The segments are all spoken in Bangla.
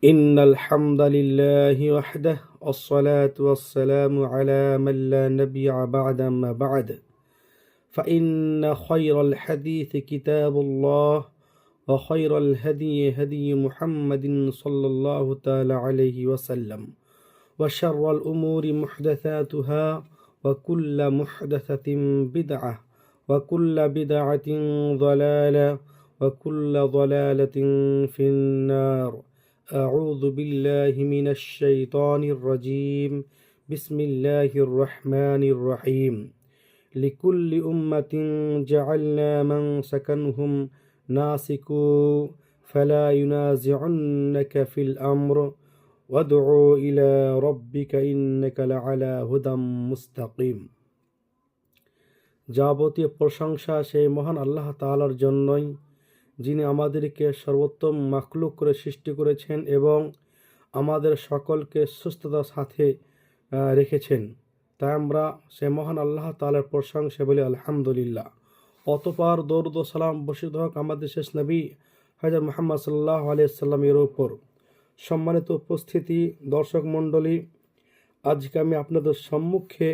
إن الحمد لله وحده والصلاة والسلام على من لا نبي بعد ما بعد فإن خير الحديث كتاب الله وخير الهدي هدي محمد صلى الله تعالى عليه وسلم وشر الأمور محدثاتها وكل محدثة بدعة وكل بدعة ضلالة وكل ضلالة في النار أعوذ بالله من الشيطان الرجيم بسم الله الرحمن الرحيم لكل أمة جعلنا منسكنهم ناسكوا فلا ينازعنك في الأمر وادعوا إلى ربك إنك لعلى هدى مستقيم। যাবতীয় প্রশংসা সেই মহান আল্লাহ তাআলার জন্যই, যিনি আমাদেরকে সর্বোত্তম মাখলুক করে সৃষ্টি করেছেন এবং আমাদের সকলকে সুস্থতার সাথে রেখেছেন। তাই আমরা সেই মহান আল্লাহ তাআলার প্রশংসা বলি আলহামদুলিল্লাহ। অতঃপর দরুদ ও সালাম বর্ষিত হোক আমাদের শেষ নবী হযরত মুহাম্মদ সাল্লাল্লাহু আলাইহি ওয়াসাল্লামের উপর। সম্মানিত উপস্থিতি, দর্শক মণ্ডলী, আজকে আমি আপনাদের সম্মুখে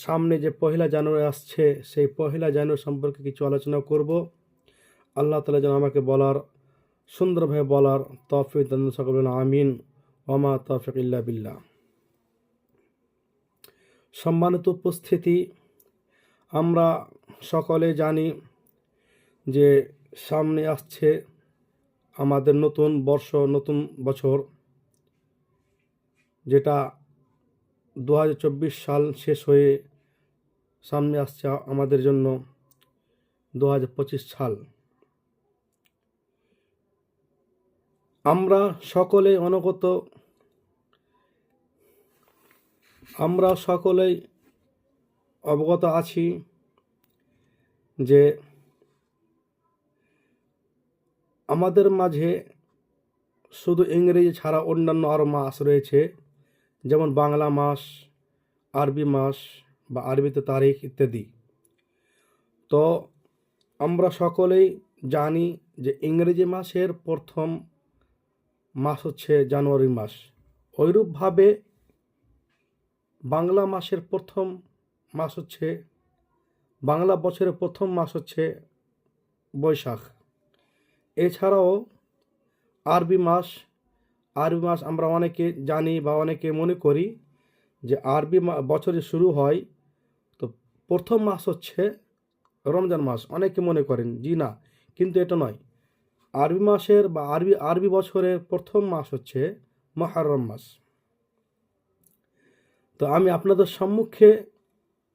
সামনে যে পহেলা জানুয়ারি আসছে সেই পহেলা জানুয়ারি সম্পর্কে কিছু আলোচনা করব। আল্লাহ তাআলা যেন আমাকে সুন্দরভাবে বলার তৌফিক দান করুন। সকলে বলেন আমিন। ওয়া মা তাওফিক ইল্লা বিল্লাহ। সম্মানিত উপস্থিতি, আমরা সকলে জানি যে সামনে আসছে আমাদের নতুন বর্ষ, নতুন বছর, যেটা 2024 সাল শেষ হয়ে সামনে আসছে আমাদের জন্য 2025 সাল। আমরা সকলেই অবগত আছি যে আমাদের মাঝে শুধু ইংরেজি ছাড়া অন্যান্য আরও মাস রয়েছে, যেমন বাংলা মাস, আরবি মাস বা আরবিতে তারিখ ইত্যাদি। তো আমরা সকলেই জানি যে ইংরেজি মাসের প্রথম মাস হচ্ছে জানুয়ারি মাস। ওইরূপভাবে বাংলা মাসের প্রথম মাস হচ্ছে, বাংলা বছরের প্রথম মাস হচ্ছে বৈশাখ। এছাড়াও আরবি মাস আমরা অনেকে জানি বা অনেকে মনে করি যে আরবি বছরে শুরু হয়, তো প্রথম মাস হচ্ছে রমজান মাস। অনেকে মনে করেন জি না, কিন্তু এটা নয়। আরবি মাসের বা আরবি বছরের প্রথম মাস হচ্ছে মুহররম মাস। তো আমি আপনাদের সম্মুখে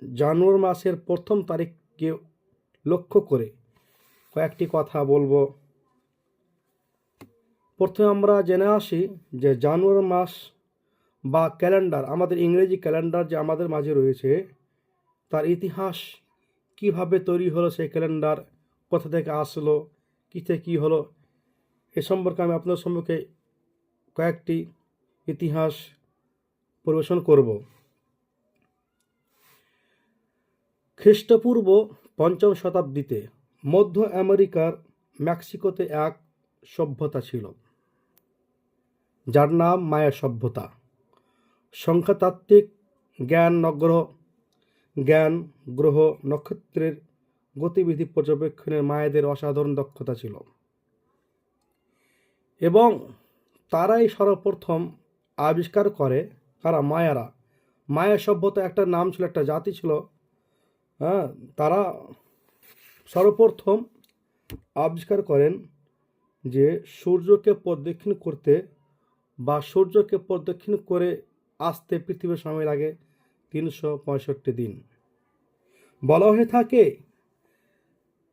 জানুয়ারি মাসের প্রথম তারিখকে লক্ষ্য করে কয়েকটি কথা বলবো। প্রথমে আমরা জেনে আসি যে জানুয়ারি মাস বা ক্যালেন্ডার, আমাদের ইংরেজি ক্যালেন্ডার যে আমাদের মাঝে রয়েছে, তার ইতিহাস কিভাবে তৈরি হলো, সেই ক্যালেন্ডার কোথা থেকে আসলো, কী হলো, এ সম্পর্কে আমি আপনার সম্মুখে কয়েকটি ইতিহাস পরিবেশন করব। খ্রিস্টপূর্ব 5ম শতাব্দীতে মধ্য আমেরিকার মেক্সিকোতে এক সভ্যতা ছিল যার নাম মায়া সভ্যতা। সংখ্যাতাত্ত্বিক জ্ঞান, গ্রহ, নক্ষত্রের গতিবিধি পর্যবেক্ষণের মায়াদের অসাধারণ দক্ষতা ছিল এবং তারাই সর্বপ্রথম আবিষ্কার করে, কারা? মায়া সভ্যতা একটা নাম ছিল, একটা জাতি ছিল। তারা সর্বপ্রথম আবিষ্কার করেন যে সূর্যকে প্রদক্ষিণ করতে বা সূর্যকে প্রদক্ষিণ করে আসতে পৃথিবীর সময় লাগে 365 দিন। বলা হয়ে থাকে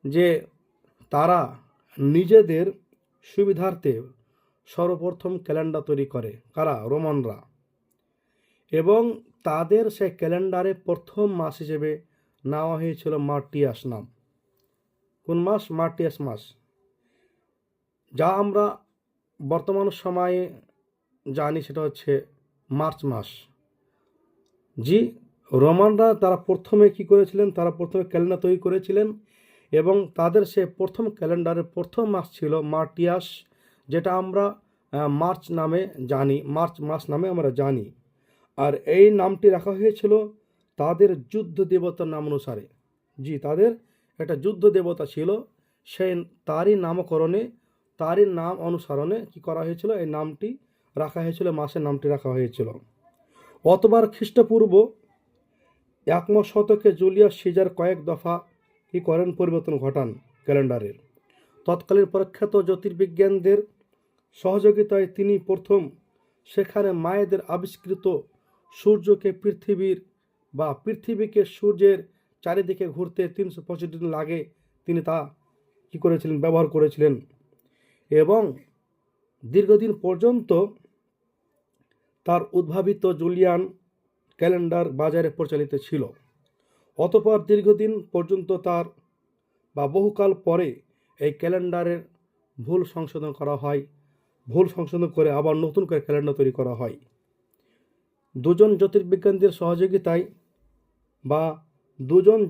যে তারা নিজেদের সুবিধার্থে সর্বপ্রথম ক্যালেন্ডার তৈরি করে, কারা? রোমানরা। এবং তাদের সেই ক্যালেন্ডারে প্রথম মাস হিসেবে নেওয়া হয়েছিল মার্টিয়াস নাম। কোন মাস? মার্টিয়াস মাস, যা আমরা বর্তমান সময়ে জানি সেটা হচ্ছে মার্চ মাস। রোমানরা তারা প্রথমে কি করেছিলেন? তারা প্রথমে ক্যালেন্ডার তৈরি করেছিলেন এবং তাদের সে প্রথম ক্যালেন্ডারের প্রথম মাস ছিল মার্টিয়াস, যেটা আমরা মার্চ নামে জানি, মার্চ মাস নামে আমরা জানি। আর এই নামটি রাখা হয়েছিল তাদের যুদ্ধ দেবতার নাম অনুসারে। জি, তাদের একটা যুদ্ধ দেবতা ছিল, সেই তারই নামকরণে, তারই নাম অনুসরণে কি করা হয়েছিল, এই নামটি রাখা হয়েছিল, মাসের নামটি রাখা হয়েছিল। অতবার খ্রিস্টপূর্ব 1ম শতকে জুলিয়াস সিজার কয়েক দফা কি করেন, পরিবর্তন ঘটান ক্যালেন্ডারের। তৎকালীন প্রখ্যাত জ্যোতির্বিজ্ঞানদের সহযোগিতায় তিনি প্রথম সেখানে মায়েদের আবিষ্কৃত সূর্যকে পৃথিবীকে সূর্যের চারিদিকে ঘুরতে 365 দিন লাগে, তিনি তা কি করেছিলেন, ব্যবহার করেছিলেন। এবং দীর্ঘদিন পর্যন্ত তার উদ্ভাবিত জুলিয়ান ক্যালেন্ডার বাজারে প্রচলিত ছিল। অতঃপর দীর্ঘদিন পর্যন্ত বহুকাল পরে এই ক্যালেন্ডারের ভুল সংশোধন করে আবার নতুন করে ক্যালেন্ডার তৈরি করা হয়। দুজন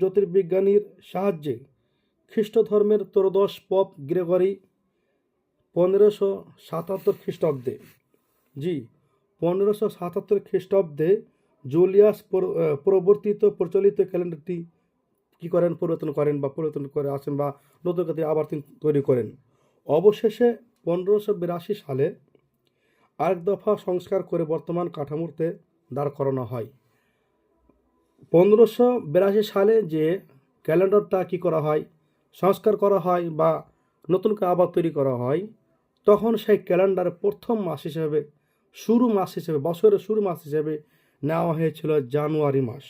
জ্যোতির্বিজ্ঞানীর সাহায্যে খ্রিস্ট ধর্মের ত্রয়োদশ পোপ গ্রেগরি 1577 খ্রিস্টাব্দে 1577 খ্রিস্টাব্দে জুলিয়াস প্রচলিত ক্যালেন্ডারটি কি করেন, পরিবর্তন করে আসেন বা নতুন করে আবার তিনি তৈরি করেন। অবশেষে 1582 সালে আরেক দফা সংস্কার করে বর্তমান কাঠামোতে দাঁড় করানো হয়। 1582 সালে যে ক্যালেন্ডারটা কি করা হয়, সংস্কার করা হয় বা নতুন করে আবার তৈরি করা হয়, তখন সেই ক্যালেন্ডারের প্রথম মাস হিসেবে, বছরের শুরু মাস হিসেবে নেওয়া হয়েছিল জানুয়ারি মাস।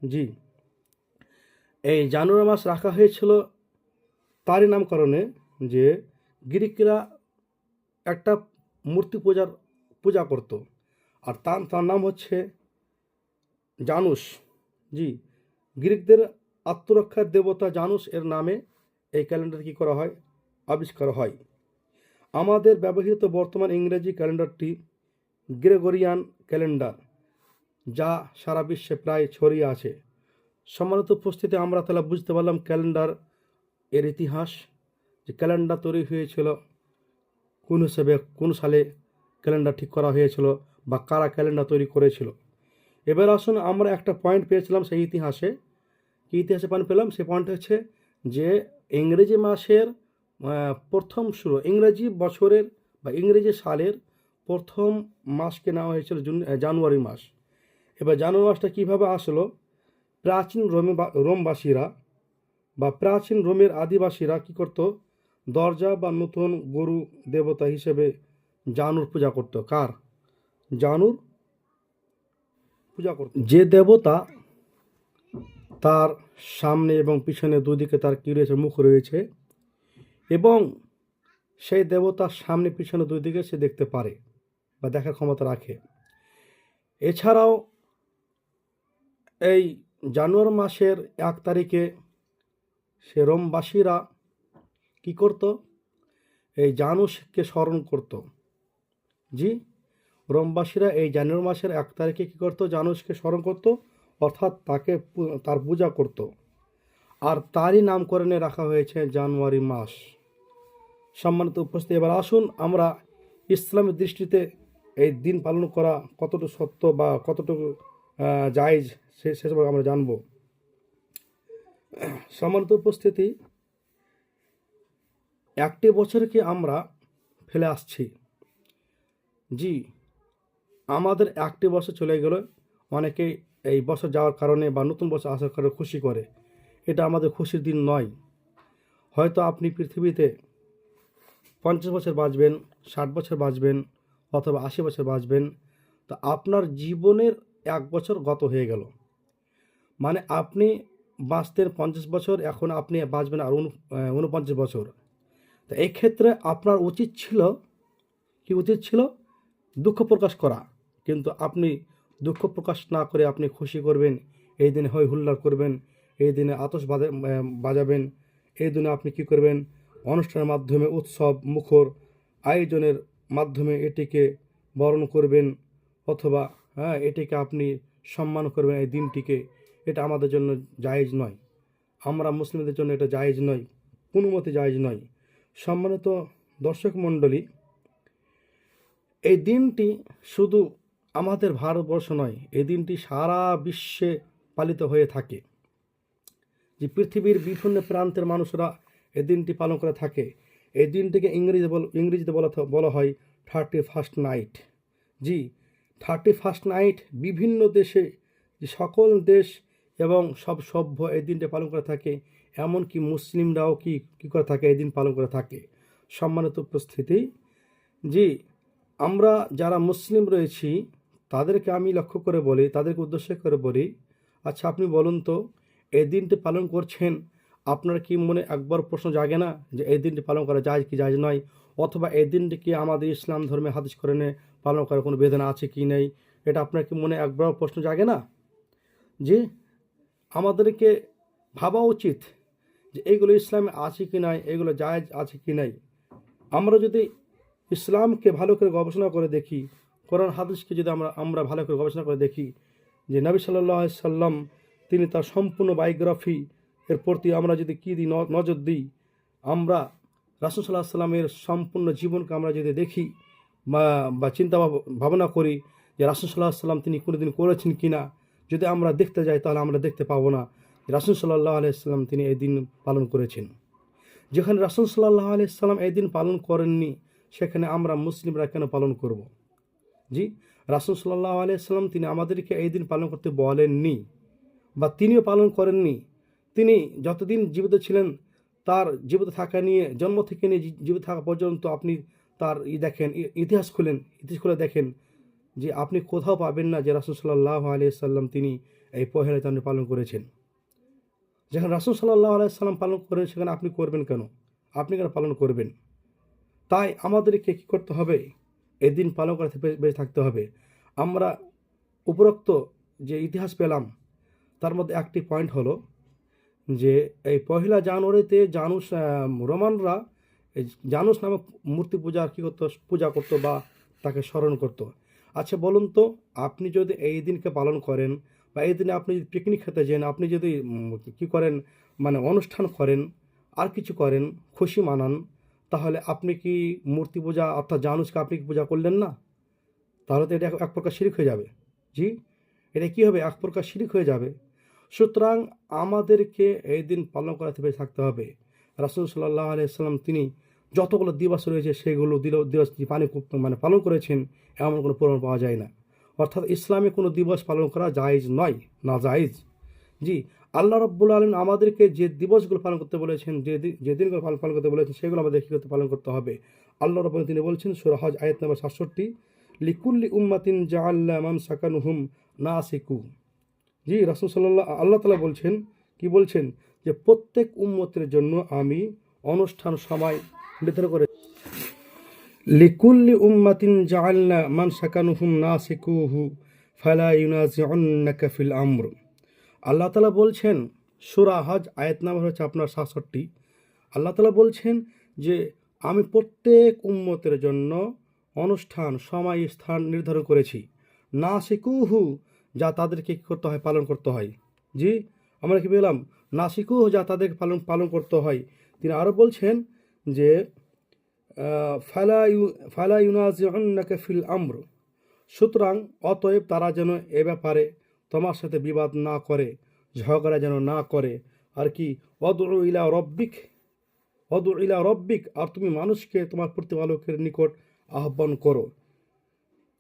জি, এই জানুয়ারি মাস রাখা হয়েছিল তারই নামকরণে যে গ্রিকরা একটা মূর্তি পূজা করত, আর তার নাম হচ্ছে জানুস। জি, গ্রিকদের আত্মরক্ষার দেবতা জানুস এর নামে এই ক্যালেন্ডার কি করা হয়, আবিষ্কার হয়। আমাদের ব্যবহৃত বর্তমান ইংরেজি ক্যালেন্ডারটি গ্রেগরিয়ান ক্যালেন্ডার, যা সারা বিশ্বে প্রায় ছড়িয়ে আছে। সম্মানিত উপস্থিতি, আমরা তাহলে বুঝতে পারলাম ক্যালেন্ডার এর ইতিহাস, যে ক্যালেন্ডার তৈরি হয়েছিল কোন সালে ক্যালেন্ডার ঠিক করা হয়েছিল বা কারা ক্যালেন্ডার তৈরি করেছিল। এবার আসুন, আমরা একটা পয়েন্ট পেয়েছিলাম সেই ইতিহাসে। কি ইতিহাসে পয়েন্ট পেলাম? সেই পয়েন্ট হচ্ছে যে ইংরেজি মাসের ইংরেজি বছরের বা ইংরেজি সালের প্রথম মাসকে নেওয়া হয়েছিল জানুয়ারি মাস। এবার জানুয়ারি মাসটা কীভাবে আসলো? প্রাচীন রোমবাসীরা বা প্রাচীন রোমের আদিবাসীরা কি করত, দরজা বা নতুন গরু দেবতা হিসেবে জানুর পূজা করত। কার? জানুর পূজা করত। যে দেবতা তার সামনে এবং পিছনে দুদিকে তার কি রয়েছে, মুখ রয়েছে, এবং সেই দেবতার সামনে পিছনে দুদিকে সে দেখতে পারে বা দেখার ক্ষমতা রাখে। এছাড়াও এই জানুয়ারি মাসের 1 তারিখে সে রোমবাসীরা কি করত, এই জানুসকে স্মরণ করত। জি, রোমবাসীরা এই জানুয়ারি মাসের 1 তারিখে কি করত, জানুসকে স্মরণ করত, অর্থাৎ তার পূজা করত। আর তারই নামকরণে রাখা হয়েছে জানুয়ারি মাস। সম্মানিত উপস্থিতি, এবার আসুন আমরা ইসলামের দৃষ্টিতে এই দিন পালন করা কতটুকু সত্য বা কতটুকু জায়েজ সেসব আমরা জানব। সম্মানিত উপস্থিতি, একটি বছরকে আমরা ফেলে আসছি। জি, আমাদের একটি বছর চলে গেল, অনেকেই এই বছর যাওয়ার কারণে বা নতুন বছর আসার কারণে খুশি করে। এটা আমাদের খুশির দিন নয়। হয়তো আপনি পৃথিবীতে 50 বছর বাঁচবেন, 60 বছর বাঁচবেন, অথবা 80 বছর বাঁচবেন, তো আপনার জীবনের 1 বছর গত হয়ে গেল। মানে আপনি বাঁচতেন 50 বছর, এখন আপনি বাঁচবেন আর 49 বছর। তো এই ক্ষেত্রে আপনার উচিত ছিল দুঃখ প্রকাশ করা, কিন্তু আপনি দুঃখ প্রকাশ না করে আপনি খুশি করবেন। এই দিনে হই হুল্লাড় করবেন, এই দিনে আতশ বাজাবেন, এই দিনে আপনি কি করবেন, অনুষ্ঠানের মাধ্যমে উৎসব মুখর আয়োজনের মাধ্যমে এটিকে বরণ করবেন, অথবা এটিকে আপনি সম্মান করবেন এই দিনটিকে। এটা আমাদের জন্য জায়েজ নয়, আমরা মুসলিমদের জন্য এটা জায়েজ নয়, কোনো মতে জায়েজ নয়। সম্মানিত দর্শক মণ্ডলী, এই দিনটি শুধু আমাদের ভারতবর্ষ নয়, এই দিনটি সারা বিশ্বে পালিত হয়ে থাকে। যে পৃথিবীর বিভিন্ন প্রান্তের মানুষরা এই দিনটি পালন করে থাকে। এই দিনটিকে ইংরেজিতে বলা হয় 31st নাইট। জি, 31st নাইট বিভিন্ন দেশে, যে সকল দেশ এবং সব সভ্য এই দিনটি পালন করে থাকে। এমনকি মুসলিমরাও কি করে থাকে, এই দিন পালন করে থাকে। সম্মানিত উপস্থিতি, জি, আমরা যারা মুসলিম রয়েছি তাদেরকে আমি লক্ষ্য করে বলি, তাদেরকে উদ্দেশ্য করে বলি, আচ্ছা আপনি বলুন তো, এই দিনটি পালন করছেন, আপনার কি মনে একবার প্রশ্ন জাগে না যে এই দিনটি পালন করা যায় কি যায় নয়, অথবা এই দিনটি কি আমাদের ইসলাম ধর্মে হাদিস কোরআনে পালন করার কোনো বেদনা আছে কি নেই? এটা আপনার কি মনে একবার প্রশ্ন জাগে না? যে আমাদেরকে ভাবা উচিত যে এইগুলো ইসলামে আছে কি নাই, এগুলো জায়েজ আছে কি নাই। আমরা যদি ইসলামকে ভালো করে গবেষণা করে দেখি, কোরআন হাদিসকে যদি আমরা ভালো করে গবেষণা করে দেখি, যে নবী সাল্লাল্লাহু আলাইহি সাল্লাম তিনি তার সম্পূর্ণ বায়োগ্রাফি এর প্রতি আমরা যদি কী দিই নজর দিই, আমরা রাসূল সাল্লাল্লাহু আলাইহি সাল্লামের সম্পূর্ণ জীবনকে আমরা যদি দেখি বা চিন্তা ভাবনা করি যে রাসূল সাল্লাল্লাহু আলাইহি সাল্লাম তিনি কোনোদিন করেছেন কি না, যদি আমরা দেখতে যাই তাহলে আমরা দেখতে পাবো না রাসূল সাল্লাল্লাহু আলাইহি সাল্লাম তিনি এই দিন পালন করেছেন। যেখানে রাসূল সাল্লাল্লাহু আলাইহি সাল্লাম এই দিন পালন করেননি, সেখানে আমরা মুসলিমরা কেন পালন করব? জি, রাসূল সাল্লাল্লাহু আলাইহি সাল্লাম তিনি আমাদেরকে এই দিন পালন করতে বলেননি, বা তিনিও পালন করেননি। তিনি যতদিন জীবিত ছিলেন, তার জীবিত থাকা নিয়ে, জন্ম থেকে নিয়ে জীবিত থাকা পর্যন্ত আপনি তার দেখেন, ইতিহাস খুলে দেখেন যে আপনি কোথাও পাবেন না যে রাসূল সাল্লাল্লাহু আলাইহি সাল্লাম তিনি এই পহেলা চাঁদ পালন করেছেন। যেখানে রাসূল সাল্লাল্লাহু আলাইহি সাল্লাম পালন করেন, সেখানে আপনি করবেন কেন? আপনি কেন পালন করবেন? তাই আমাদেরকে কী করতে হবে? এই দিন পালন করতে বেঁচে থাকতে হবে। আমরা উপরোক্ত যে ইতিহাস পেলাম, তার মধ্যে একটি পয়েন্ট হলো যে এই পহেলা জানুয়ারিতে রোমানরা এই জানুস নামক মূর্তি পূজা করতো বা তাকে স্মরণ করতো। আচ্ছা বলুন তো, আপনি যদি এই দিনকে পালন করেন, বা এই দিনে আপনি যদি পিকনিক খেতে যান, আপনি যদি কী করেন, মানে অনুষ্ঠান করেন, আর কিছু করেন, খুশি মানান, তাহলে আপনি কি মূর্তি পূজা অর্থাৎ জানুসকে আপনি কি পূজা করলেন না? তাহলে তো এটা এক প্রকার শিরক হয়ে যাবে। জি, এটা কী হবে? এক প্রকার শিরক হয়ে যাবে। সুতরাং আমাদেরকে এই দিন পালন করাতে বেঁচে থাকতে হবে। রাসূল সাল্লাল্লাহু আলাইহি সাল্লাম তিনি যতগুলো দিবস রয়েছে সেগুলো দিবস পালন করেছেন, এমন কোনো প্রমাণ পাওয়া যায় না। অর্থাৎ ইসলামে কোনো দিবস পালন করা জায়েজ নয়, নাজায়েজ। জি, আল্লাহ রাব্বুল আলামিন আমাদেরকে যে দিবসগুলো পালন করতে বলেছেন, যে দিনগুলো পালন করতে বলেছেন, সেগুলো আমাদের কী করতে পালন করতে হবে। আল্লাহ রাব্বুল তিনি বলছেন সূরা হজ আয়াত নম্বর ৬৭, লিকুল্লি উম্মাতিন জাআলনা মানসাকানুহুম নাসিকু। জি, আল্লাহ তাআলা বলছেন, কি বলছেন, যে প্রত্যেক উম্মতের জন্য আমি অনুষ্ঠান সময় নির্ধারণ করে, লিকুল্লি উম্মাতিন জাআলনা মানসাকানুহুম নাসিকুহু ফালা ইউনাজিউন্নাকা ফিল আমর। আল্লাহ তাআলা বলছেন, সূরা হজ আয়াত নাম্বার হচ্ছে আপনার ৬৭। আল্লাহ তাআলা বলছেন যে আমি প্রত্যেক উম্মতের জন্য অনুষ্ঠান সময় স্থান নির্ধারণ করেছি, নাসিকুহু, যা তাদেরকে কী করতে হয়, পালন করতে হয়। জি, আমরা কি বললাম? নাসিকুহু, যা তাদেরকে পালন করতে হয়। তিনি আরও বলছেন যে ফালা ইউনাজিউন্নাকা ফিল আমর, সুতরাং অতএব তারা যেন এ ব্যাপারে তোমার সাথে বিবাদ না করে, ঝগড়া যেন না করে। আর কি, অদউ ইলা রব্বিক, আর তুমি মানুষকে তোমার প্রতিপালকের নিকট আহ্বান করো।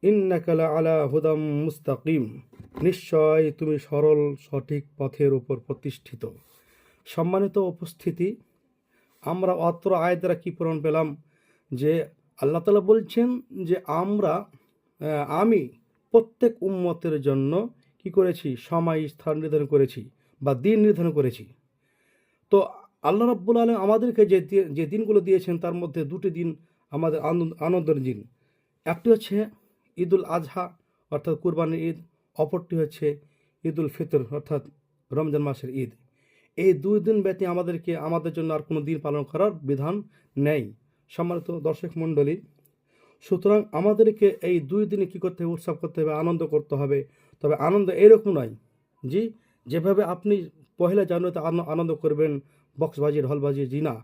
ইন্নাকা লাআলা হুদাম মুস্তাকিম, নিশ্চয় তুমি সরল সঠিক পথের উপর প্রতিষ্ঠিত। সম্মানিত উপস্থিতি, আমরা অত্র আয়াত দ্বারা কী প্রমাণ পেলাম? যে আল্লাহ তাআলা বলছেন যে আমি প্রত্যেক উম্মতের জন্য কি করেছি, সময় স্থান নির্ধারণ করেছি বা দিন নির্ধারণ করেছি। তো আল্লাহ রাব্বুল আলামিন আমাদেরকে যে দিনগুলো দিয়েছেন, তার মধ্যে দুটি দিন আমাদের আনন্দের দিন। একটি হচ্ছে ঈদুল আজহা অর্থাৎ কুরবানির ঈদ, অপরটি হচ্ছে ঈদুল ফিতর অর্থাৎ রমজান মাসের ঈদ। এই দুই দিন ব্যতী আমাদের জন্য আর কোনো দিন পালন করার বিধান নেই। সম্মানিত দর্শক মণ্ডলী, সুতরাং আমাদেরকে এই দুই দিনে কী করতে হবে, উৎসব করতে হবে, আনন্দ করতে হবে। তবে আনন্দ এরকম নয়, জি, যেভাবে আপনি পহেলা জানুয়ারিতে আনন্দ করবেন বক্সবাজি ঢোলবাজি, জি না।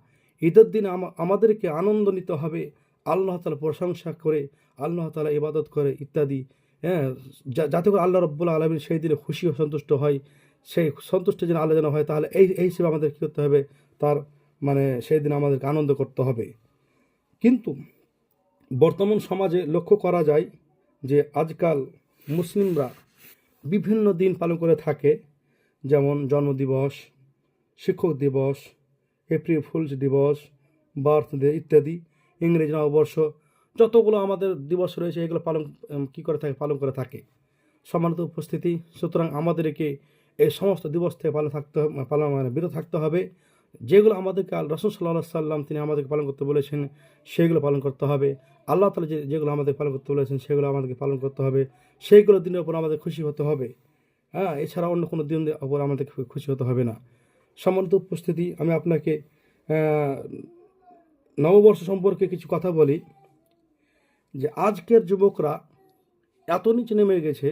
ঈদের দিনে আমাদেরকে আনন্দ নিতে হবে, আল্লাহ তাআলা প্রশংসা করে, আল্লাহ তাআলা ইবাদত করে ইত্যাদি, হ্যাঁ, যাতে করে আল্লাহ রাব্বুল আলামিন সেই দিনে খুশি ও সন্তুষ্ট হয়, সেই সন্তুষ্ট যেন আল্লাহ যেন হয়, তাহলে এই হিসেবে আমাদের কী করতে হবে, তার মানে সেই দিন আমাদেরকে আনন্দ করতে হবে। কিন্তু বর্তমান সমাজে লক্ষ্য করা যায় যে আজকাল মুসলিমরা বিভিন্ন দিন পালন করে থাকে, যেমন জন্মদিবস, শিক্ষক দিবস, এপ্রিল ফুলস দিবস, বার্থডে ইত্যাদি, ইংরেজি নববর্ষ, যতগুলো আমাদের দিবস রয়েছে এগুলো পালন করে থাকে। সম্মানিত উপস্থিতি, সুতরাং আমাদেরকে এই সমস্ত দিবস থেকে বিরত থাকতে হবে। যেগুলো আমাদেরকে রাসূল সাল্লাল্লাহু আলাইহি সাল্লাম তিনি আমাদেরকে পালন করতে বলেছেন সেগুলো পালন করতে হবে। আল্লাহ তাআলা যেগুলো আমাদের পালন করতে বলেছেন সেগুলো আমাদেরকে পালন করতে হবে। সেইগুলো দিনের উপর আমাদের খুশি হতে হবে, হ্যাঁ, এছাড়া অন্য কোনো দিনের উপর আমাদের খুশি হতে হবে না। সম্মানিত উপস্থিতি, আমি আপনাকে নববর্ষ সম্পর্কে কিছু কথা বলি যে আজকের যুবকরা এত নিচে নেমে গেছে,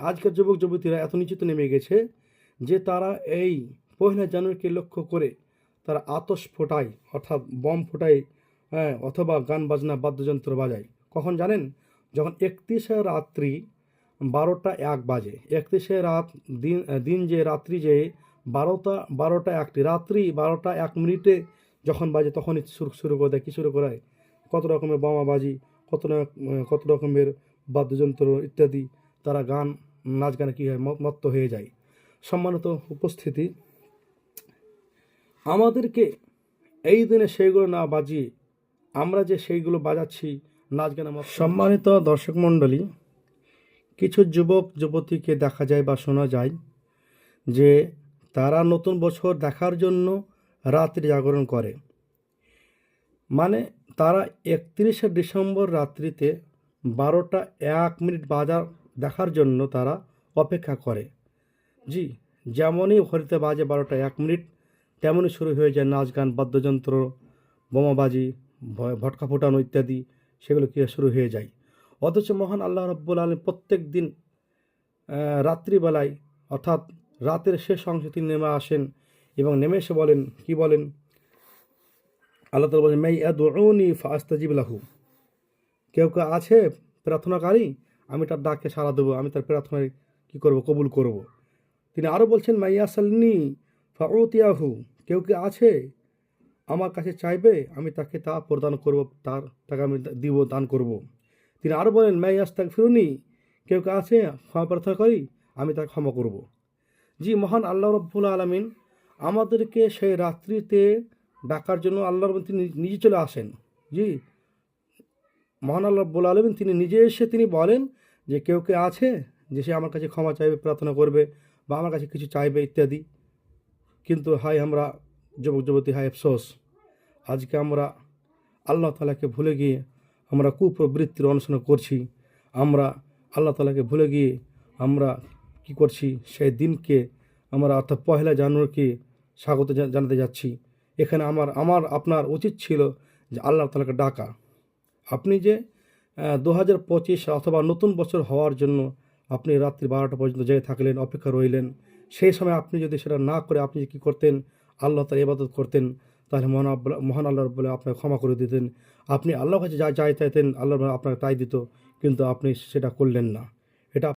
আজকের যুবক যুবতীরা এত নিচেতে নেমে গেছে যে তারা এই পহেলা জানুয়ারিকে লক্ষ্য করে তারা আতশ ফোটায়, অর্থাৎ বম ফোটায়, হ্যাঁ, অথবা গান বাজনা বাদ্যযন্ত্র বাজায়। কখন জানেন? যখন 31শে রাত্রি 12টা 1 বাজে। 31শে দিন যে রাত্রি যে 12টা 1 রাত্রি 12টা 1 যখন বাজে তখনই শুরু করে দেয়। কী শুরু করায়? কত রকমের বোমাবাজি, কত রকমের বাদ্যযন্ত্র ইত্যাদি, তারা গান নাচ গানে কী হয়, মত্ত হয়ে যায়। সম্মানিত উপস্থিতি, আমাদেরকে এই দিনে সেইগুলো না বাজিয়ে আমরা যে সেইগুলো বাজাচ্ছি নাচ গানে সম্মানিত দর্শক মণ্ডলী, কিছু যুবক যুবতীকে দেখা যায় বা শোনা যায় যে তারা নতুন বছর দেখার জন্য রাত্রি জাগরণ করে। মানে তারা 31শে ডিসেম্বর রাত্রিতে 12টা 1 বাজার দেখার জন্য তারা অপেক্ষা করে। যেমনই ঘড়িতে বাজে 12টা 1 তেমনই শুরু হয়ে যায় নাচ গান, বাদ্যযন্ত্র, বোমাবাজি, ভটকা ফোটানো ইত্যাদি, সেগুলো কি শুরু হয়ে যায়। অথচ মহান আল্লাহ রাব্বুল আলামিন প্রত্যেক দিন রাত্রিবেলায়, অর্থাৎ রাতের শেষ অংশে তিনি নেমে আসেন এবং নেমে এসে বলেন, কি বলেন? আল্লাহ তাআলা বলেন, মাই ইয়াদউনি ফাআস্তাজিব লাহু, কেউ আছে প্রার্থনাকারী, আমি তার ডাকে সাড়া দেবো, আমি তার প্রার্থনায় কী করব, কবুল করব। তিনি আরও বলছেন, মাই ইয়াসালনি ফাউতিয়াহু, কেউ আছে আমার কাছে চাইবে, আমি তাকে তা প্রদান করব, তাকে আমি দান করব। তিনি আরও বলেন, মাই ইয়াস্তাগফিরুনি, কেউ আছে ক্ষমা প্রার্থনা করি, আমি তাকে ক্ষমা করব। মহান আল্লাহ রাব্বুল আলামিন আমাদেরকে সেই রাত্রিতে ডাকার জন্য আল্লাহ তিনি নিজে চলে আসেন। মহান আল্লাহ রাব্বুল আলামিন তিনি নিজে এসে তিনি বলেন যে কেউ আছে যে সে আমার কাছে ক্ষমা চাইবে, প্রার্থনা করবে বা আমার কাছে কিছু চাইবে ইত্যাদি। কিন্তু হায় আমরা যুবক যুবতী, হায় আফসোস, আজকে আমরা আল্লাহ তাআলাকে ভুলে গিয়ে আমরা কুপ্রবৃত্তির অনুসরণ করছি। আমরা আল্লাহ তাআলাকে ভুলে গিয়ে আমরা কি করছি, সেই দিনকে আমরা অর্থাৎ পহেলা জানুয়ারিকে স্বাগত জানাতে যাচ্ছি। এখানে আমার আপনার উচিত ছিল যে আল্লাহ তাআলাকে ডাকা। আপনি যে 2025 অথবা নতুন বছর হওয়ার জন্য আপনি রাত্রি 12টা পর্যন্ত জেগে থাকলেন, অপেক্ষা রইলেন, সেই সময় আপনি যদি সেটা না করে আপনি কী করতেন, আল্লাহ তাআলার ইবাদত করতেন, তাহলে মহান আল্লাহ রাব্বুল আপনাকে ক্ষমা করে দিতেন। আপনি আল্লাহর কাছে যা চাইতেন আল্লাহ আপনাকে তাই দিত, কিন্তু আপনি সেটা করলেন না।